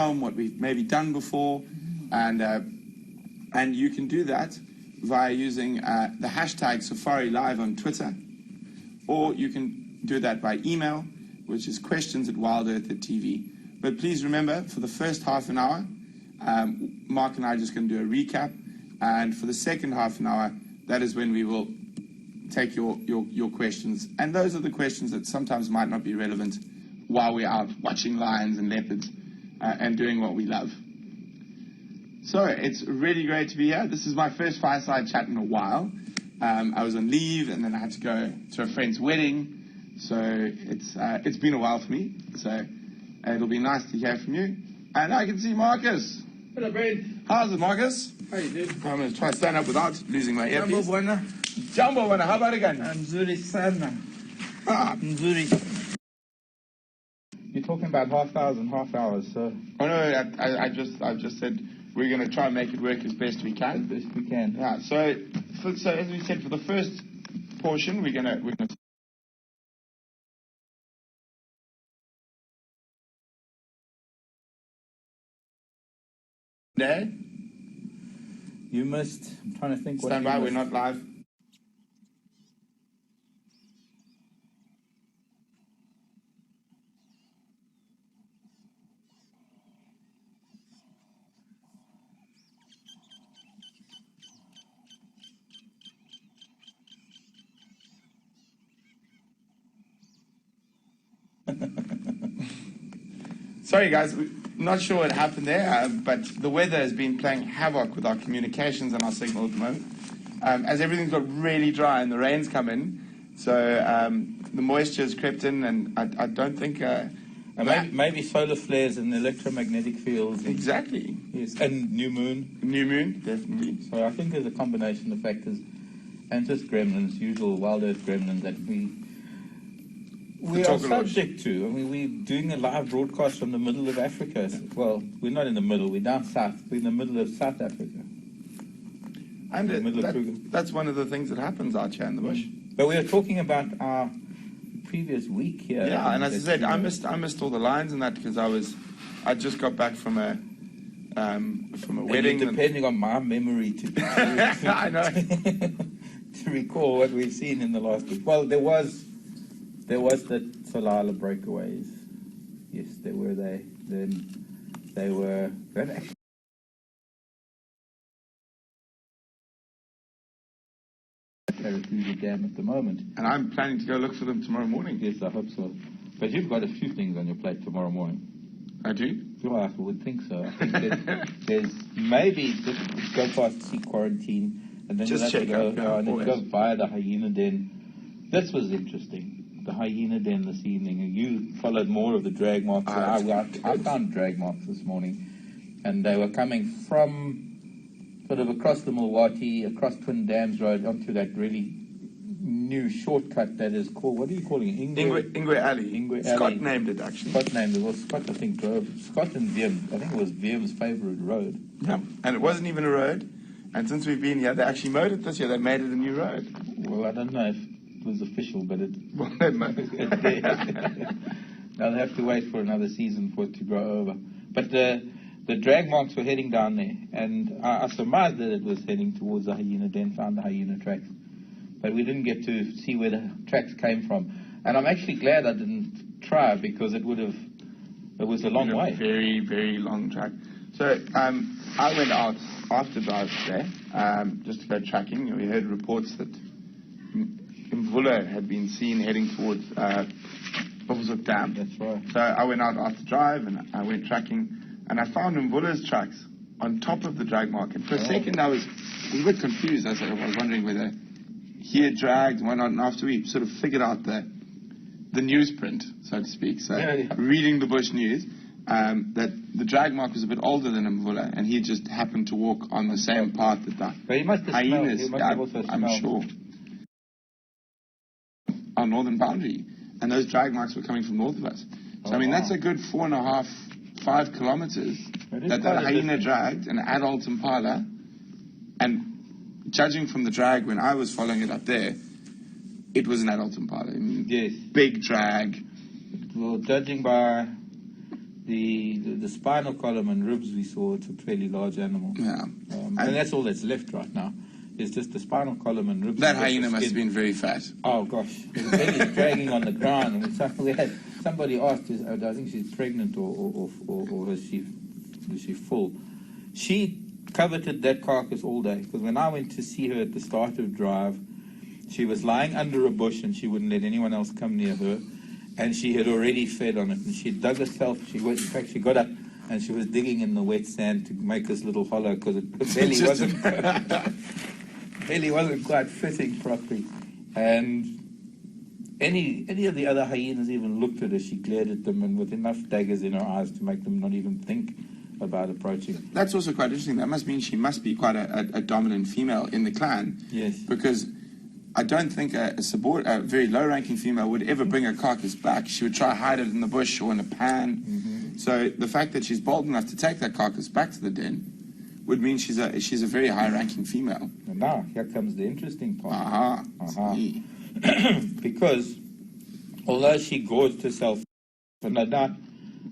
from, what we've maybe done before, and you can do that via using the hashtag Safari Live on Twitter, or you can do that by email, which is questions@WildEarth.tv. But please remember, for the first half an hour, Mark and I are just going to do a recap, and for the second half an hour, that is when we will take your questions. And those are the questions that sometimes might not be relevant while we're out watching lions and leopards and doing what we love. So it's really great to be here. This is my first Fireside chat in a while. I was on leave, and then I had to go to a friend's wedding. So it's been a while for me. So it'll be nice to hear from you. And I can see Marcus. Hello, Ben. How's it, Marcus? How you doing? I'm going to try to stand up without losing my earpiece. Jambo bwana. Jambo bwana, how about again? Mzuri sana. Mzuri. You're talking about half hours, so... Oh, no, I just said we're going to try and make it work as best we can. As best we can. Yeah, so as we said, for the first portion, we're going to Dad? You missed. I'm trying to think what Stand by, we're not live. Sorry, guys. Not sure what happened there, but the weather has been playing havoc with our communications and our signal at the moment. As everything's got really dry and the rain's come in, so the moisture's crept in, and I don't think... maybe solar flares and electromagnetic fields. Exactly. Yes, and new moon. New moon, definitely. So I think there's a combination of factors, and just gremlins, usual WildEarth gremlins that we are subject to. I mean, we're doing a live broadcast from the middle of Africa. Well, we're not in the middle. We're down south. We're in the middle of South Africa. And that's one of the things that happens out here in the bush. But we were talking about our previous week here. Yeah, and as I said, I missed all the lines and that because I just got back from a wedding. Depending on my memory I know. to recall what we've seen in the last week. Well, there was the Salala breakaways. Yes, there were they. Then they were actually Caratuja Dam at the moment. And I'm planning to go look for them tomorrow morning. Yes, I hope so. But you've got a few things on your plate tomorrow morning. I do? Well, I would think so. I think there's maybe just go past sea quarantine and then just check and then go via the hyena den. This was interesting. The hyena den this evening. You followed more of the drag marks. I found drag marks this morning, and they were coming from sort of across the Milwaukee, across Twin Dams Road, onto that really new shortcut that is called, what are you calling it? Ingwe Alley. Scott named it, actually. Scott named it. Well, Scott, I think, drove. Scott and Wiem, I think it was Viem's favourite road. Yeah, and it wasn't even a road. And since we've been here, they actually mowed it this year. They made it a new road. Well, I don't know if it was official, but it... Well, they mowed it. Now they have to wait for another season for it to grow over. But the drag marks were heading down there, and I surmised that it was heading towards the hyena den, found the hyena tracks. But we didn't get to see where the tracks came from. And I'm actually glad I didn't try, because it was a long way. Very, very long track. So I went out after drive today, just to go tracking. We heard reports that Mvula had been seen heading towards Buffelshoek Dam. That's right. So I went out after drive, and I went tracking, and I found Mvula's tracks on top of the drag mark. And for a second I was a bit confused. I was wondering whether he had dragged, why not? And after we sort of figured out the newsprint, so to speak, so reading the bush news, that the drag mark was a bit older than Mvula, and he just happened to walk on the same path that the hyenas, I'm sure, our northern boundary, and those drag marks were coming from north of us. So, I mean, that's a good 4.5, 5 kilometers that hyena dragged, an adult impala, and judging from the drag when I was following it up there, it was an adult impala. I mean, yes. Big drag. Well, judging by the spinal column and ribs we saw, it's a fairly large animal. Yeah. And that's all that's left right now. It's just the spinal column and ribs. That hyena must have been very fat. Oh, gosh. The belly's dragging on the ground. And we had somebody asked, I think she's pregnant or is she full? She coveted that carcass all day. Because when I went to see her at the start of drive, she was lying under a bush and she wouldn't let anyone else come near her. And she had already fed on it. And she dug herself. In fact, she got up and she was digging in the wet sand to make this little hollow because the belly wasn't quite fitting properly. And any of the other hyenas even looked at her. She glared at them, and with enough daggers in her eyes to make them not even think about approaching. That's also quite interesting. That must mean she must be quite a dominant female in the clan. Yes. Because I don't think a very low-ranking female would ever bring her carcass back. She would try to hide it in the bush or in a pan. Mm-hmm. So the fact that she's bold enough to take that carcass back to the den would mean she's a very high-ranking female. And now, here comes the interesting part. See. Because although she gorged herself, and no doubt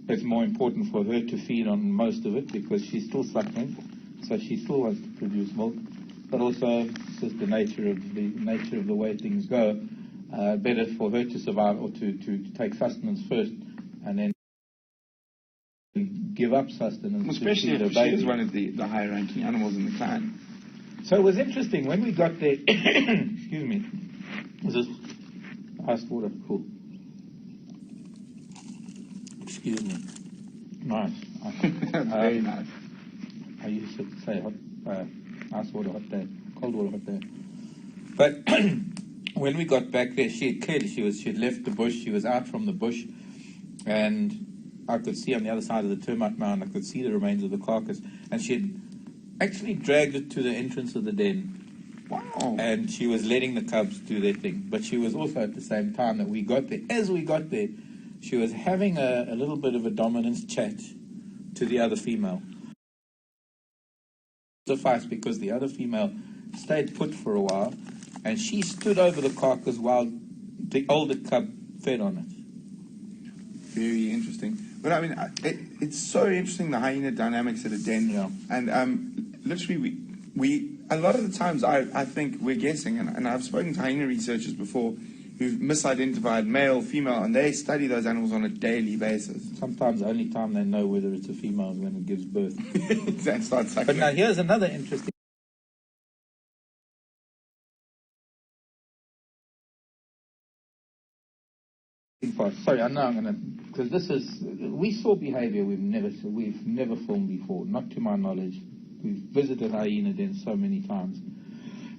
it's more important for her to feed on most of it because she's still suckling, so she still wants to produce milk. But also, it's just the nature of the way things go. Better for her to survive or to take sustenance first, and then give up sustenance. Especially if she is one of the high-ranking animals in the clan. So it was interesting when we got there. Excuse me. Was this ice water? Cool. Excuse me. Nice. Very nice. I used to say hot, ice water, hot day, cold water, hot day. But when we got back there, she had left the bush. She was out from the bush, and I could see on the other side of the termite mound, I could see the remains of the carcass, and she had actually dragged it to the entrance of the den. Wow. And she was letting the cubs do their thing. But she was also, at the same time that we got there, as we got there, she was having a little bit of a dominance chat to the other female. Suffice because the other female stayed put for a while, and she stood over the carcass while the older cub fed on it. Very interesting. But I mean, it's so interesting, the hyena dynamics at a den. Yeah. And literally, we a lot of the times I think we're guessing, and I've spoken to hyena researchers before who've misidentified male, female, and they study those animals on a daily basis. Sometimes the only time they know whether it's a female is when it gives birth. That starts sucking. But now here's another interesting part. Sorry, I know I'm going to, because this is, we saw behavior we've never filmed before, not to my knowledge. We've visited hyena den so many times.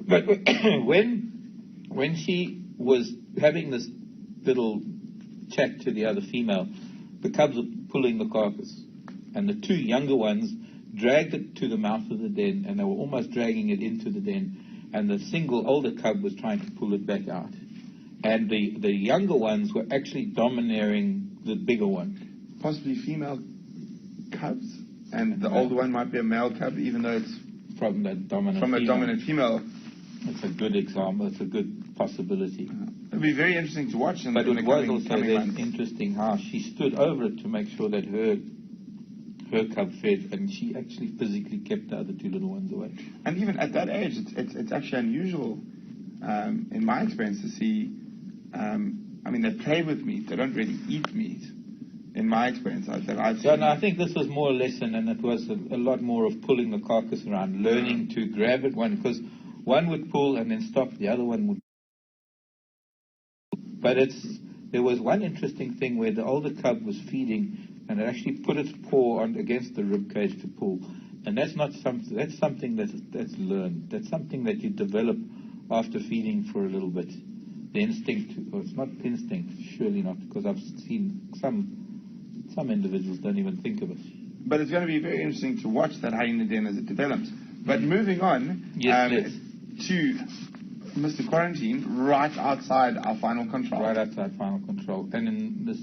But when she was having this little chat to the other female, the cubs were pulling the carcass, and the two younger ones dragged it to the mouth of the den, and they were almost dragging it into the den, and the single older cub was trying to pull it back out. And the younger ones were actually domineering the bigger one. Possibly female cubs, and the older one might be a male cub, even though it's from a dominant female. It's a good example. It's a good possibility. It'd be very interesting to watch. But it was also interesting how she stood over it to make sure that her cub fed, and she actually physically kept the other two little ones away. And even at that age, it's actually unusual, in my experience, to see. I mean, they play with meat. They don't really eat meat. In my experience, that I've seen. So, no, I think this was more a lesson, and it was a lot more of pulling the carcass around, learning to grab it because one would pull and then stop, the other one would. But there was one interesting thing where the older cub was feeding, and it actually put its paw against the rib cage to pull, and that's something that's learned. That's something that you develop after feeding for a little bit. The instinct, or it's not instinct, surely not, because I've seen some individuals don't even think of it. But it's going to be very interesting to watch that hyena den as it develops. But moving on to Mr. Quarantine, right outside our final control. Right outside final control. And in this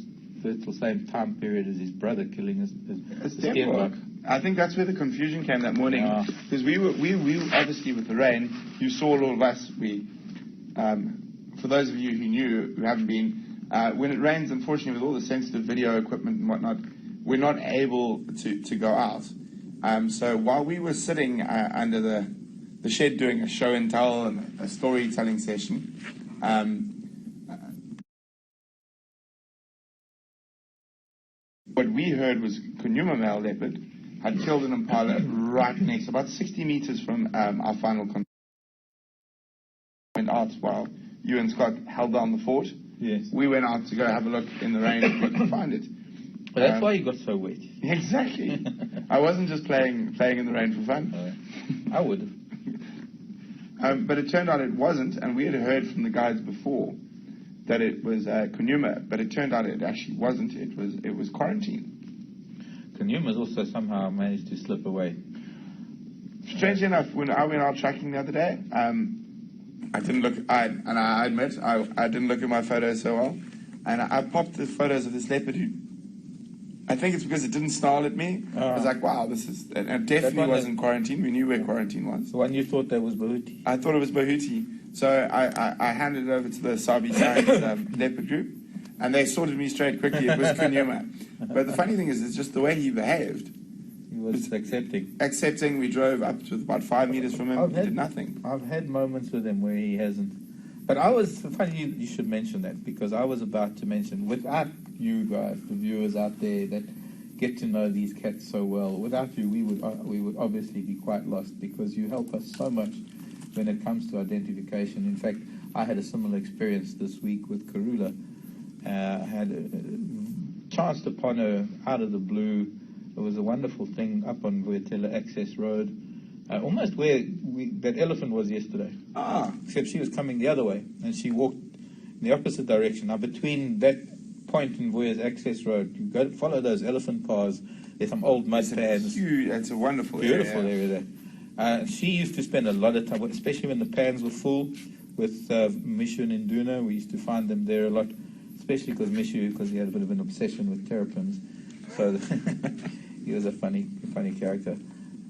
the same time period as his brother killing his stepdog. I think that's where the confusion came that morning. Because we were obviously with the rain, you saw all of us, for those of you who haven't been, when it rains, unfortunately, with all the sensitive video equipment and whatnot, we're not able to go out. So while we were sitting under the shed doing a show and tell and a storytelling session, what we heard was Kunuma male leopard had killed an impala right next, about 60 meters from our final contact. Went out while you and Scott held down the fort. Yes. We went out to go have a look in the rain and couldn't find it. But that's why you got so wet. Exactly. I wasn't just playing in the rain for fun. I would have. But it turned out it wasn't, and we had heard from the guides before that it was Kunuma, but it turned out it actually wasn't. It was quarantine. Kunuma's also somehow managed to slip away. Strangely enough, when I went out tracking the other day, I didn't look. I admit I didn't look at my photos so well, and I popped the photos of this leopard who. I think it's because it didn't snarl at me. I was like, wow, this is... And it definitely wasn't quarantine. We knew where quarantine was. The one you thought that was Bahuti? I thought it was Bahuti. So I handed it over to the Sabi Science leopard group, and they sorted me straight quickly. It was Kunuma. But the funny thing is, it's just the way he behaved. He was accepting. Accepting. We drove up to about 5 meters from him. He did nothing. I've had moments with him where he hasn't. But I was... Funny you should mention that, because I was about to mention, without you guys, the viewers out there that get to know these cats so well, without you, we would obviously be quite lost, because you help us so much when it comes to identification. In fact, I had a similar experience this week with Karula. I had chanced upon her out of the blue. It was a wonderful thing up on Vuatela Access Road, almost where that elephant was yesterday. Except she was coming the other way, and she walked in the opposite direction. Now, between that point in Vuya's Access Road, you go follow those elephant paths. There's some old mud pans. It's a wonderful area there. She used to spend a lot of time, especially when the pans were full, with Mishu and Induna. We used to find them there a lot, especially because Mishu, because he had a bit of an obsession with terrapins. So he was a funny character.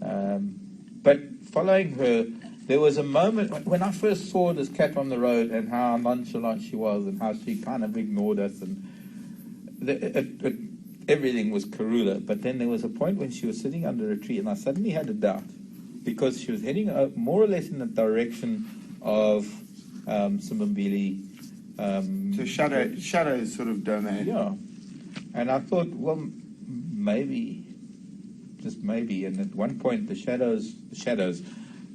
But following her, there was a moment when I first saw this cat on the road and how nonchalant she was and how she kind of ignored us, and everything was Karula. But then there was a point when she was sitting under a tree, and I suddenly had a doubt, because she was heading more or less in the direction of Simbambili. So shadow sort of domain. Yeah. And I thought, well, maybe, just maybe. And at one point, the shadows,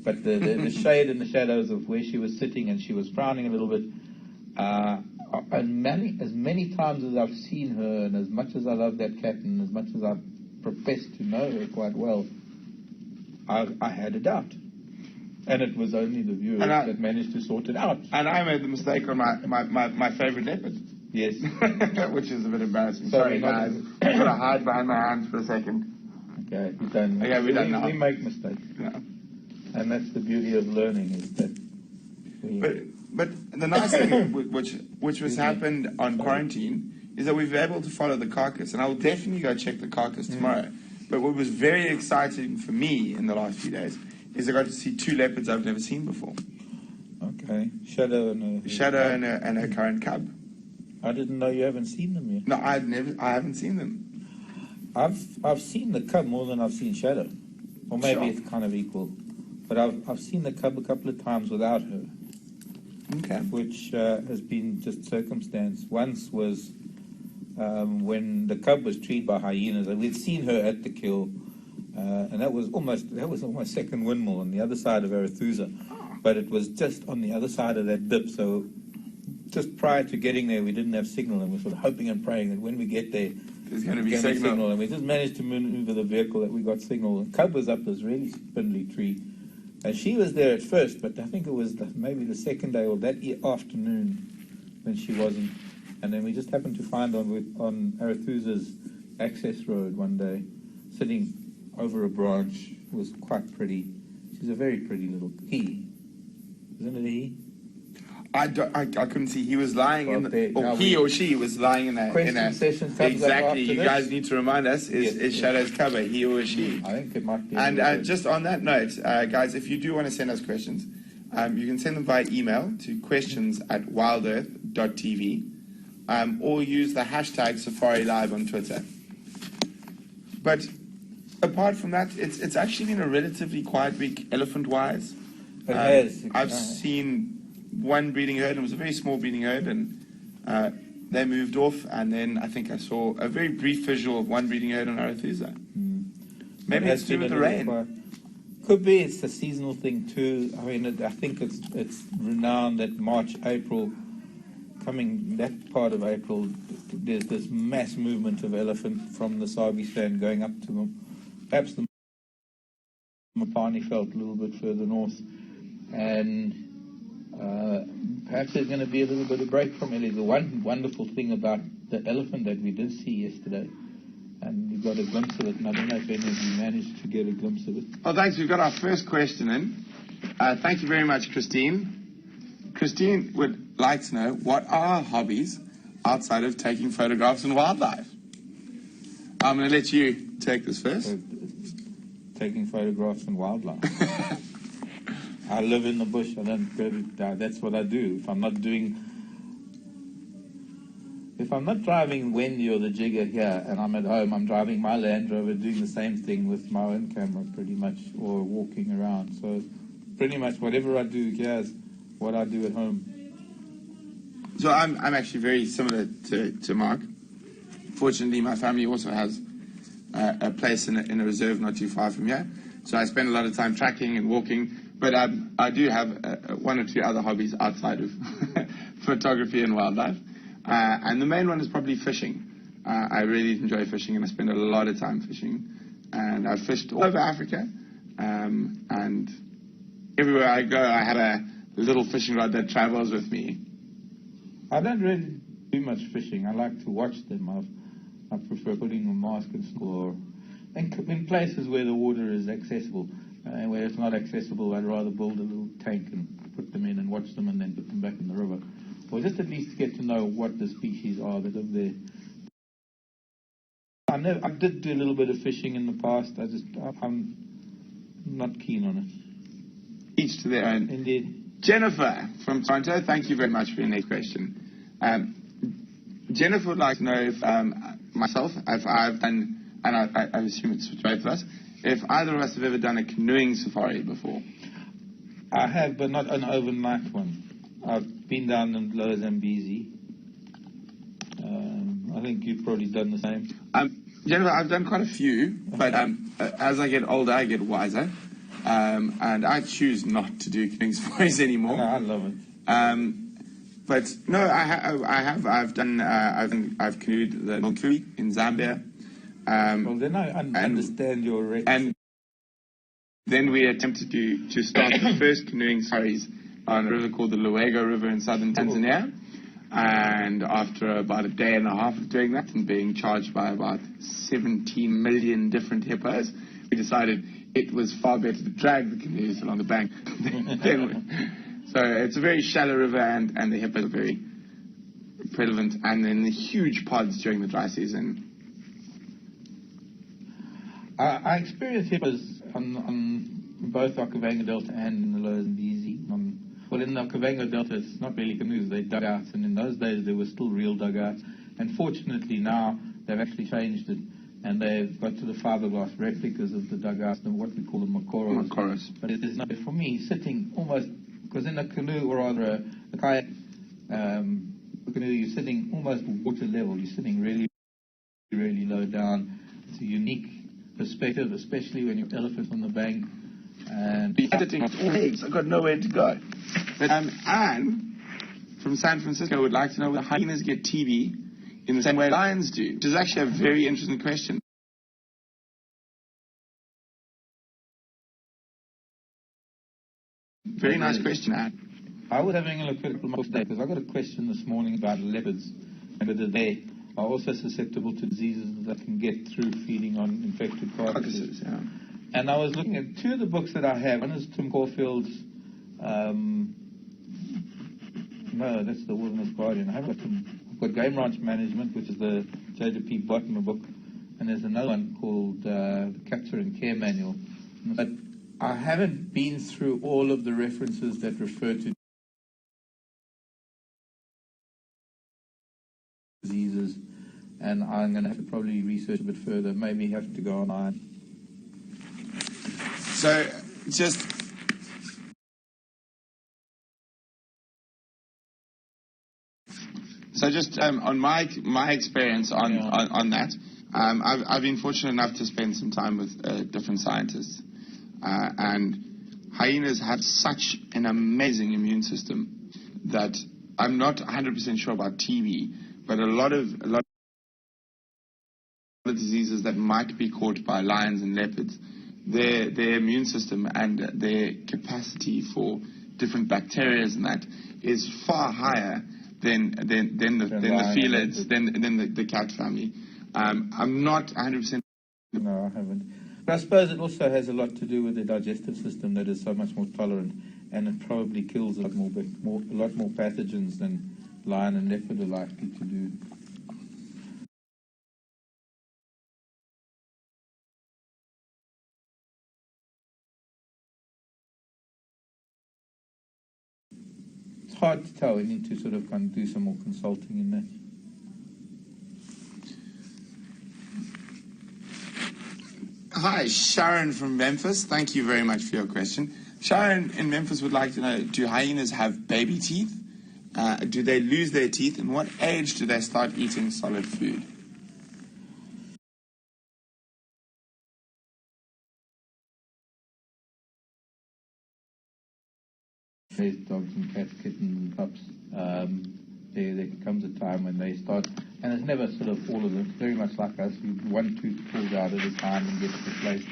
but the shade and the shadows of where she was sitting, and she was frowning a little bit. And as many times as I've seen her, and as much as I love that cat, and as much as I profess to know her quite well, I had a doubt. And it was only the viewers that managed to sort it out. And I made the mistake on my favorite leopard. Yes. Which is a bit embarrassing. Sorry, guys. I'm going to hide behind my hands for a second. Okay, we're done. Okay, we're done now. We make mistakes. Yeah. And that's the beauty of learning, is that But the nice thing, which has happened on quarantine, is that we've been able to follow the carcass. And I will definitely go check the carcass tomorrow. But what was very exciting for me in the last few days is I got to see two leopards I've never seen before. Okay. Shadow and her current cub. I didn't know you haven't seen them yet. No, I haven't seen them. I've seen the cub more than I've seen Shadow. Or maybe it's kind of equal. But I've seen the cub a couple of times without her. Okay. Which has been just circumstance. Once was when the cub was treed by hyenas. We'd seen her at the kill, and that was almost second windmill on the other side of Arethusa. But it was just on the other side of that dip, so just prior to getting there, we didn't have signal, and we're sort of hoping and praying that when we get there, there's going to be signal. And we just managed to maneuver the vehicle that we got signal. The cub was up this really spindly tree, and she was there at first, but I think it was maybe the second day or that afternoon when she wasn't. And then we just happened to find on Arethusa's access road one day, sitting over a branch. It was quite pretty. She's a very pretty little he. Isn't it a he? I couldn't see. He was lying he or she was lying in a... Question session comes up after you this. Guys need to remind us, is Shadow's cover he or she? I think it might be. And just on that note, guys, if you do want to send us questions, you can send them via email to questions@wildearth.tv, or use the hashtag Safari Live on Twitter. But apart from that, it's actually been a relatively quiet week, elephant-wise. It has. I've seen one breeding herd, and it was a very small breeding herd, and they moved off, and then I think I saw a very brief visual of one breeding herd on Arethusa. Maybe it's to do with the rain. Could be it's a seasonal thing too. I mean, I think it's renowned that March, April, coming that part of April, there's this mass movement of elephant from the Sabi stand going up to perhaps the Mopani Veld a little bit further north, and perhaps there's going to be a little bit of break from it. The one wonderful thing about the elephant that we did see yesterday, and we got a glimpse of it, and I don't know if any of you managed to get a glimpse of it. Oh, thanks. We've got our first question in. Thank you very much, Christine. Christine would like to know, what are our hobbies outside of taking photographs and wildlife? I'm going to let you take this first. Taking photographs and wildlife. I live in the bush. I don't go to, that's what I do. If I'm not driving Wendy or the Jigger here and I'm at home, I'm driving my Land Rover doing the same thing with my own camera pretty much, or walking around. So pretty much whatever I do here is what I do at home. So I'm actually very similar to Mark. Fortunately, my family also has a place in a reserve not too far from here. So I spend a lot of time tracking and walking. But I do have one or two other hobbies outside of photography and wildlife. And the main one is probably fishing. I really enjoy fishing, and I spend a lot of time fishing. And I've fished all over Africa. And everywhere I go, I have a little fishing rod that travels with me. I don't really do much fishing. I like to watch them. I prefer putting a mask and score. In places where the water is accessible. Where it's not accessible, I'd rather build a little tank and put them in and watch them and then put them back in the river. Or just at least get to know what the species are that live there. I did do a little bit of fishing in the past. I'm not keen on it. Each to their own. Indeed. Jennifer from Toronto, thank you very much for your next question. Jennifer would like to know if myself, if I've done, and I assume it's for both of us, if either of us have ever done a canoeing safari before. I have, but not an overnight one. I've been down in Lower Zambezi. I think you've probably done the same. Jennifer, I've done quite a few, but as I get older, I get wiser. And I choose not to do canoeing safaris anymore. No, I love it. But no, I've canoed the Milkui in Zambia. Well, then I understand your record. And then we attempted to start the first canoeing safaris on a river called the Luego River in southern Tanzania. And after about a day and a half of doing that and being charged by about 17 million different hippos, we decided it was far better to drag the canoes along the bank. So it's a very shallow river, and the hippos are very prevalent, and then the huge pods during the dry season. I experienced hippos on both Okavango Delta and in the Lower Zambezi. Well, in the Okavango Delta, it's not really canoes, they're dugouts, and in those days there were still real dugouts. And fortunately now they've actually changed it, and they've got to the fiberglass replicas of the dugouts, and what we call the makoros. But it is not, for me, sitting almost, because in a canoe, or rather a kayak, a canoe, you're sitting almost water level, you're sitting really, really low down. It's a unique perspective, especially when you're elephant on the bank. And I've got nowhere to go. But Anne from San Francisco would like to know whether hyenas get TB in the same way lions do, which is actually a very interesting question. Very nice question, Anne. I was having a look at it today because I got a question this morning about leopards and whether they are also susceptible to diseases that can get through feeding on infected carcasses. Yeah. And I was looking at two of the books that I have. One is Tim Caulfield's, no, that's the Wilderness Guardian. I've got Game Ranch Management, which is the J.P. Bottomer book, and there's another one called the Capture and Care Manual. But I haven't been through all of the references that refer to diseases and I'm going to have to probably research a bit further, maybe have to go online. So just on my experience on that, I've been fortunate enough to spend some time with different scientists, and hyenas have such an amazing immune system that I'm not 100% sure about TB, but a lot of diseases that might be caught by lions and leopards, their immune system and their capacity for different bacteria and that is far higher than the felids, than the cat family. I'm not 100%. No, I haven't. But I suppose it also has a lot to do with the digestive system that is so much more tolerant, and it probably kills a lot more pathogens than lion and leopard are likely to do. It's hard to tell. We need to sort of do some more consulting in that. Hi, Sharon from Memphis. Thank you very much for your question. Sharon in Memphis would like to know, do hyenas have baby teeth? Do they lose their teeth? And what age do they start eating solid food? There's dogs and cats, kittens and pups. There comes a time when they start, and it's never sort of all of them. It's very much like us. One tooth pulls out at a time and gets replaced,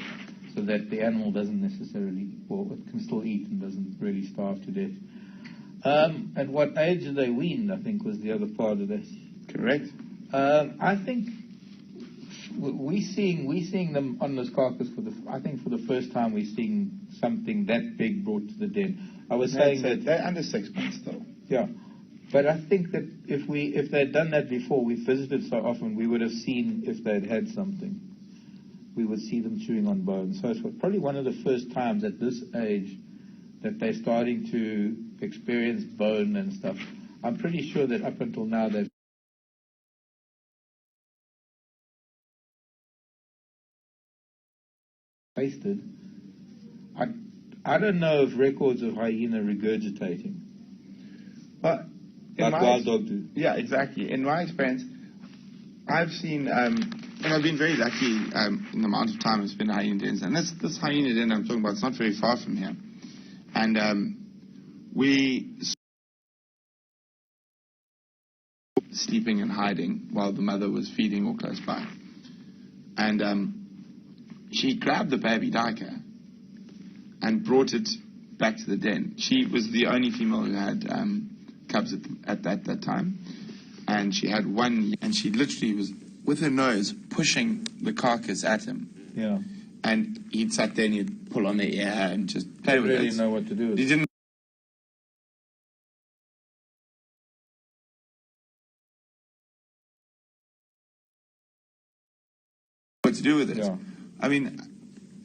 so that the animal doesn't necessarily, well, it can still eat and doesn't really starve to death. At what age are they weaned, I think, was the other part of this. Correct. I think we're seeing them on this carcass for the first time. We're seeing something that big brought to the den. I was saying that they're under 6 months though. Yeah, but I think that if they'd done that before, we visited so often, we would have seen if they'd had something. We would see them chewing on bones. So it's probably one of the first times at this age that they're starting to experience bone and stuff. I'm pretty sure that up until now they've tasted. I don't know of records of hyena regurgitating. But like wild dog do. Yeah, exactly. In my experience, I've seen, and I've been very lucky in the amount of time I've spent in hyena dens. And this hyena den I'm talking about, it's not very far from here. And we sleeping and hiding while the mother was feeding or close by. And she grabbed the baby duiker and brought it back to the den. She was the only female who had cubs at that time, and she had one, and she literally was with her nose pushing the carcass at him. Yeah. And he'd sat there and he'd pull on the ear and just play with it. He didn't really know what to do with it. He didn't know what to do with it. Yeah. I mean,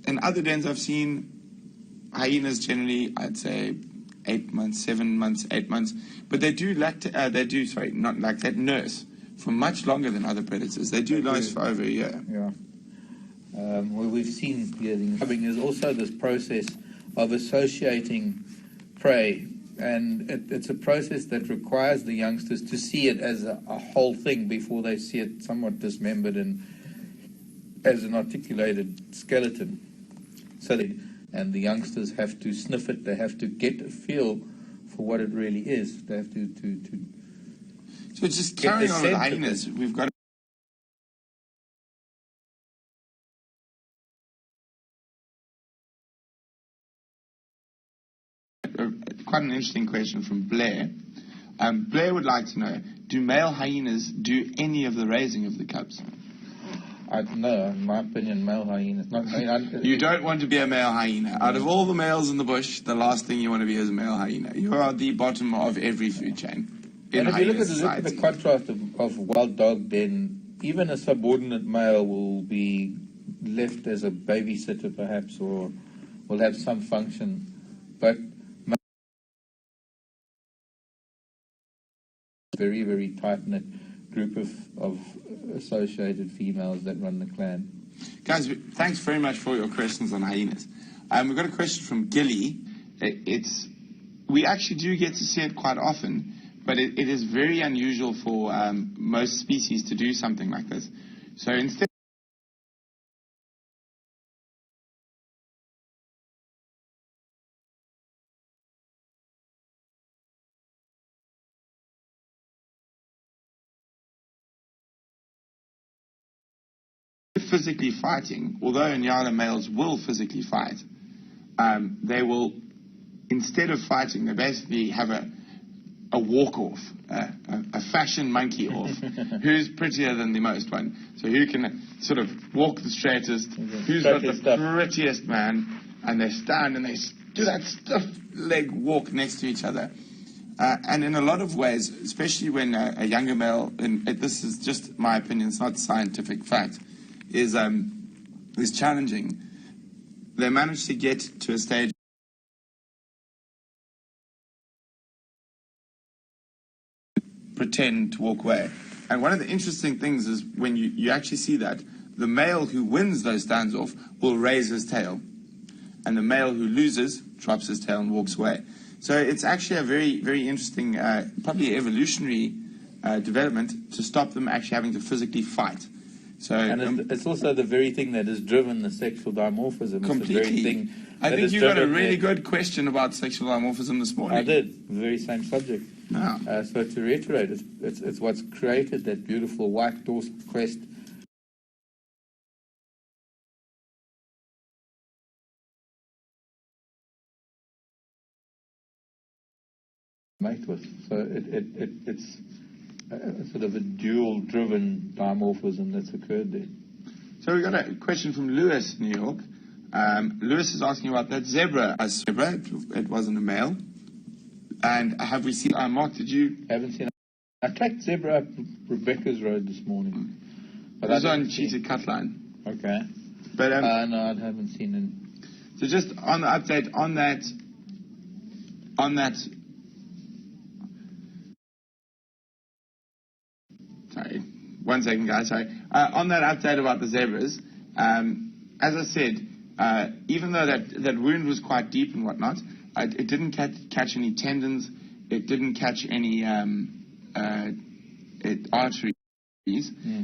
in other dens I've seen hyenas generally, I'd say 8 months, 7 months, 8 months, but they do nurse for much longer than other predators. They nurse for over a year. Yeah. Well, we've seen here, there's also this process of associating prey, and it's a process that requires the youngsters to see it as a whole thing before they see it somewhat dismembered and as an articulated skeleton. And the youngsters have to sniff it. They have to get a feel for what it really is. They have to So just carrying on with the hyenas, we've got quite an interesting question from Blair. Blair would like to know, do male hyenas do any of the raising of the cubs? No, in my opinion, male hyenas. You don't want to be a male hyena. Out of all the males in the bush, the last thing you want to be is a male hyena. You are at the bottom of every food chain. And if you look at the contrast of wild dog, then even a subordinate male will be left as a babysitter, perhaps, or will have some function. But very, very tight-knit. group of associated females that run the clan. Guys, thanks very much for your questions on hyenas. We've got a question from Gilly. We actually do get to see it quite often, but it is very unusual for most species to do something like this. So instead of physically fighting, although Nyala males will physically fight, they will, instead of fighting, they basically have a walk-off, a fashion monkey-off, who's prettier than the most one. So who can sort of walk the straightest, who's got the prettiest man, and they stand and they do that stiff leg walk next to each other. And in a lot of ways, especially when a younger male, and this is just my opinion, it's not scientific fact, is challenging, they manage to get to a stage pretend to walk away. And one of the interesting things is when you actually see that, the male who wins those stands-off will raise his tail, and the male who loses drops his tail and walks away. So it's actually a very, very interesting, probably evolutionary development to stop them actually having to physically fight. So, and it's also the very thing that has driven the sexual dimorphism. Completely. It's the very thing I think you got a really good question about sexual dimorphism this morning. I did. The very same subject. No. So to reiterate, it's what's created that beautiful white dorsal crest. Mate with. So it's sort of a dual-driven dimorphism that's occurred there. So we got a question from Lewis, New York. Lewis is asking about that zebra. A zebra, it wasn't a male. And have we seen, Mark, did you? Haven't seen it. I tracked zebra up Rebecca's Road this morning. But it was on cheated cut line. Okay. But no, I haven't seen it. So just on the update on that, sorry, 1 second, guys, sorry. On that update about the zebras, as I said, even though that wound was quite deep and whatnot, it didn't catch any tendons, it didn't catch any arteries.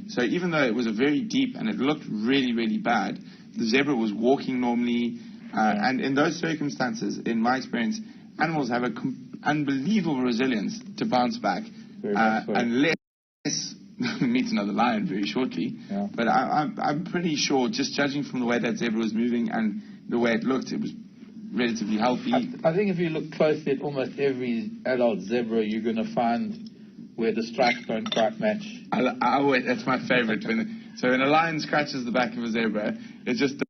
So even though it was a very deep and it looked really, really bad, the zebra was walking normally. And in those circumstances, in my experience, animals have an unbelievable resilience to bounce back, unless we meet another lion very shortly. Yeah. But I'm pretty sure, just judging from the way that zebra was moving and the way it looked, it was relatively healthy. I think if you look closely at almost every adult zebra, you're going to find where the stripes don't quite match. That's my favorite. So when a lion scratches the back of a zebra, it just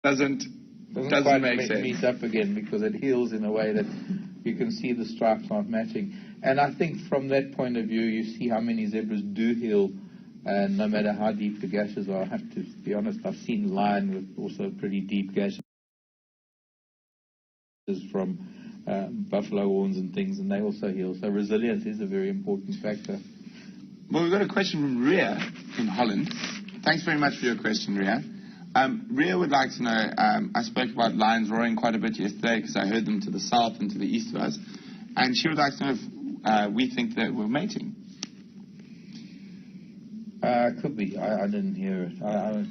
doesn't quite make sense. Meet up again, because it heals in a way that you can see the stripes aren't matching. And I think from that point of view, you see how many zebras do heal, and no matter how deep the gashes are. I have to be honest, I've seen lion with also pretty deep gashes from buffalo horns and things, and they also heal. So resilience is a very important factor. Well, we've got a question from Ria in Holland. Thanks very much for your question, Ria. Ria would like to know, I spoke about lions roaring quite a bit yesterday because I heard them to the south and to the east of us, and she would like to know if we think that we're mating. Could be. I didn't hear it. I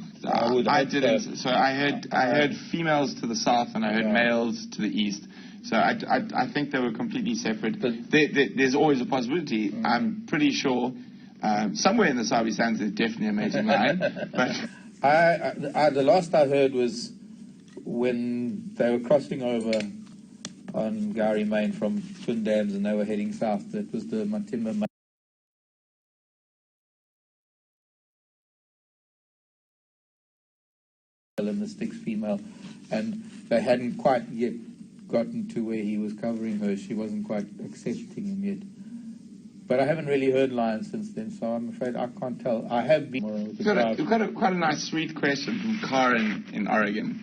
didn't. So I heard females to the south and I heard males to the east. So I think they were completely separate. But there's always a possibility. I'm pretty sure somewhere in the Sabi Sands there's definitely a mating lion. But the last I heard was when they were crossing over on Gowrie Main from Twin Dams and they were heading south. That was the Matimba and the Styx female, and they hadn't quite yet gotten to where he was covering her. She wasn't quite accepting him yet. But I haven't really heard lions since then, so I'm afraid I can't tell. I have been. We've got quite a nice, sweet question from Karen in Oregon.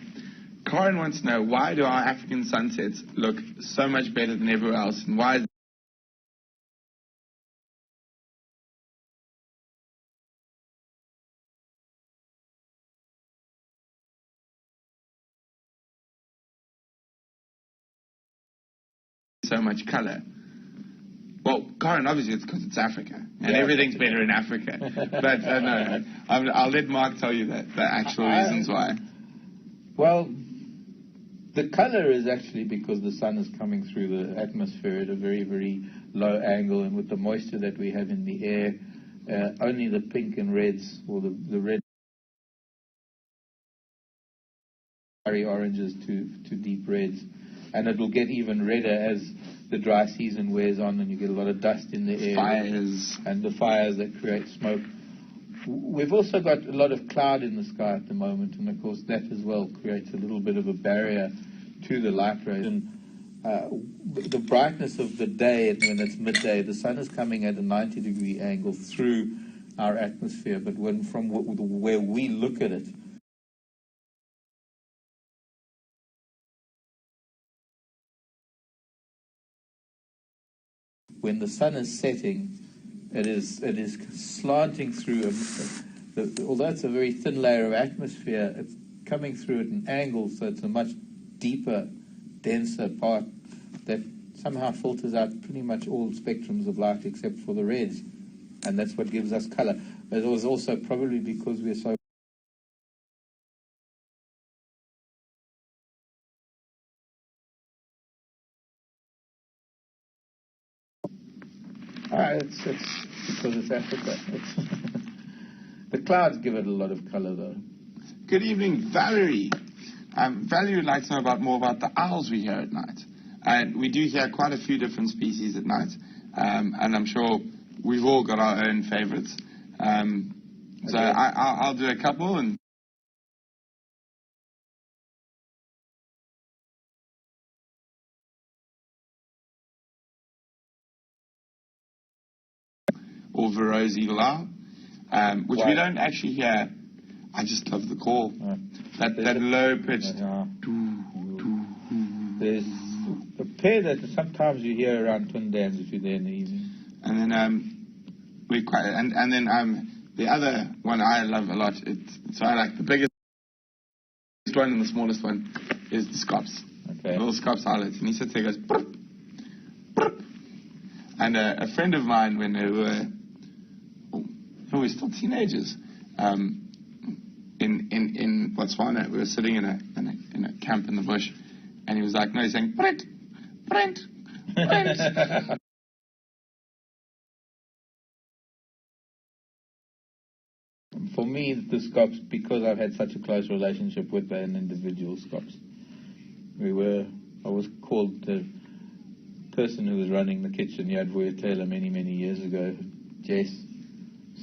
Karen wants to know, why do our African sunsets look so much better than everywhere else, and why is so much color. Well, Karen, obviously it's because it's Africa, and everything's better in Africa. But no, I'll let Mark tell you the actual reasons why. Well, the color is actually because the sun is coming through the atmosphere at a very, very low angle, and with the moisture that we have in the air, only the pink and reds, or the red, oranges to deep reds, and it will get even redder as the dry season wears on, and you get a lot of dust in the air. Fires. And the fires that create smoke. We've also got a lot of cloud in the sky at the moment, and of course that as well creates a little bit of a barrier to the light rays. And the brightness of the day, when it's midday, the sun is coming at a 90-degree angle through our atmosphere, but from where we look at it, when the sun is setting, it is slanting through. Although it's a very thin layer of atmosphere, it's coming through at an angle, so it's a much deeper, denser part that somehow filters out pretty much all spectrums of light except for the reds, and that's what gives us color. But it was also probably because we're so it's because it's Africa. The clouds give it a lot of color, though. Good evening, Valerie. Valerie would like to know more about the owls we hear at night. And we do hear quite a few different species at night. And I'm sure we've all got our own favorites. So I'll do a couple. And or Verreaux's eagle owl, which we don't actually hear. I just love the call. That low pitched. There's a pair that sometimes you hear around Twin Dams if you're there in the evening. And then the other one I love a lot. So I like the biggest one and the smallest one is the Scops. Okay. Little Scops Islet, and he sits there and goes. Burp, burp. And a friend of mine, when they were still teenagers, in Botswana, we were sitting in a camp in the bush, and he was like, no, he's saying, Brent, Brent, Brent. For me, the Scops, because I've had such a close relationship with an individual Scops, I was called the person who was running the kitchen here at Vuyatela many, many years ago. Jess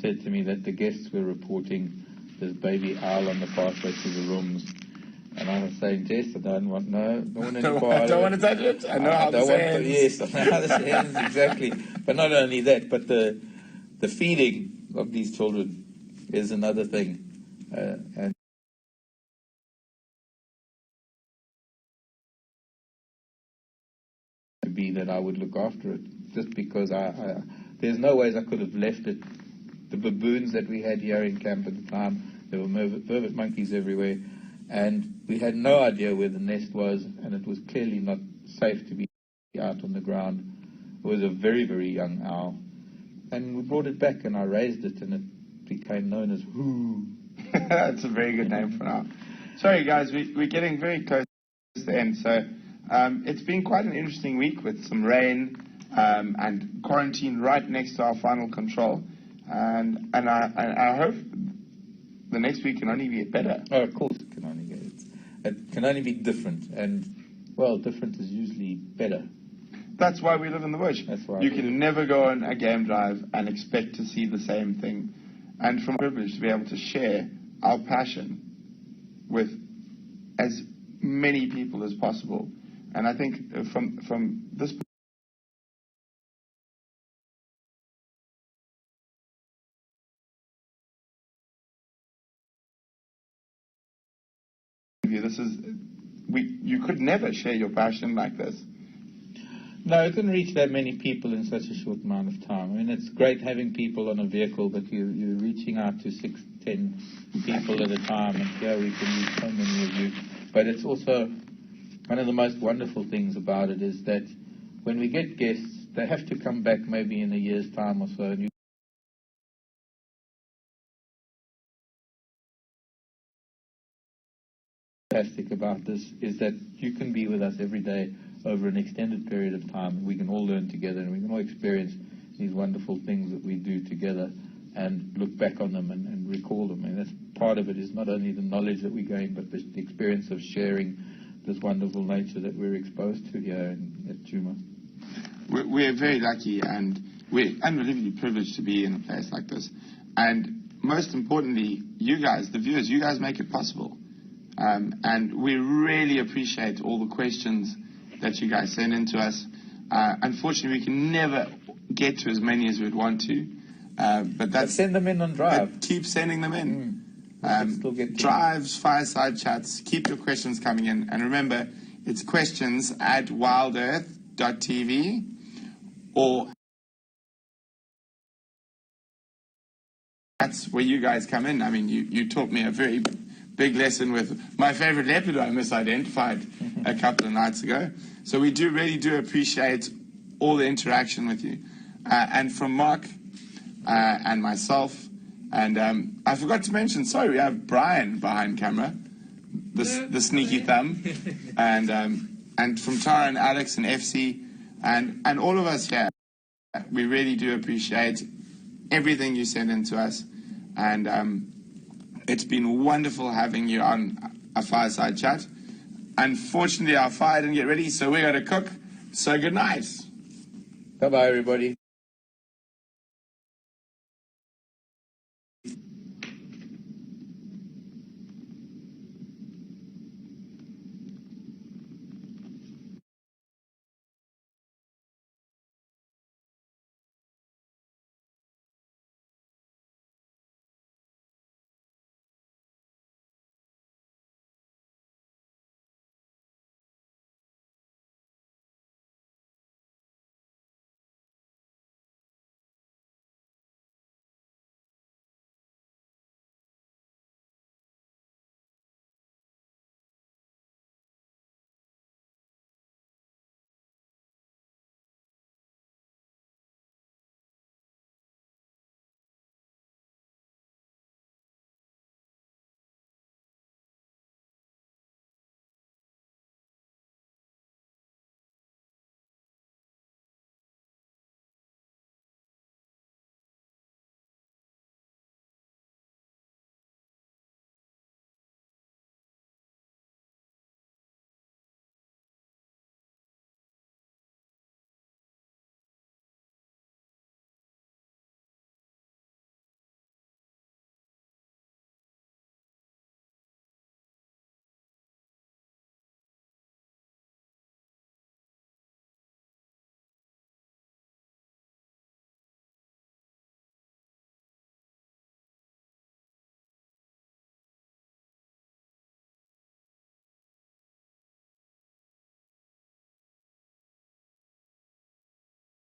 said to me that the guests were reporting this baby owl on the pathway to the rooms. And I was saying, Jess, I don't want any part I don't want to touch it. I know how this ends. Yes, I know how this ends, exactly. But not only that, but the feeding of these children is another thing. And to be that I would look after it, just because there's no ways I could have left it. The baboons that we had here in camp at the time, there were vervet monkeys everywhere, and we had no idea where the nest was, and it was clearly not safe to be out on the ground. It was a very, very young owl, and we brought it back, and I raised it, and it became known as Whoo. That's a very good name for an owl. Sorry, guys, we're getting very close to the end, so it's been quite an interesting week with some rain and quarantine right next to our final control. And I hope the next week can only get better. Oh, of course it can only be different, and well, different is usually better. That's why we live in the bush. That's why you can never go on a game drive and expect to see the same thing. And from privilege to be able to share our passion with as many people as possible. And I think from this you could never share your passion like this. No, it can reach that many people in such a short amount of time. I mean, it's great having people on a vehicle, but you're reaching out to 6, 10 people at a time, and here we can reach so many of you. But it's also one of the most wonderful things about it is that when we get guests, they have to come back maybe in a year's time or so. And fantastic about this is that you can be with us every day over an extended period of time. We can all learn together, and we can all experience these wonderful things that we do together and look back on them and recall them. And that's part of it, is not only the knowledge that we gain, but the experience of sharing this wonderful nature that we're exposed to here at Djuma. We're very lucky, and we're unbelievably privileged to be in a place like this. And most importantly, you guys, the viewers, you guys make it possible. And we really appreciate all the questions that you guys send in to us. Unfortunately, we can never get to as many as we'd want to. But send them in on Drive. Keep sending them in. Drives, Fireside chats, keep your questions coming in. And remember, it's questions@wildearth.tv, or that's where you guys come in. I mean, you taught me a very big lesson with my favorite leopard I misidentified a couple of nights ago. So we really do appreciate all the interaction with you. And from Mark and myself, and I forgot to mention, sorry, we have Brian behind camera, the sneaky thumb, and from Tara and Alex and FC, and all of us here. We really do appreciate everything you send in to us, and it's been wonderful having you on a Fireside Chat. Unfortunately, our fire didn't get ready, so we got to cook. So good night. Bye-bye, everybody.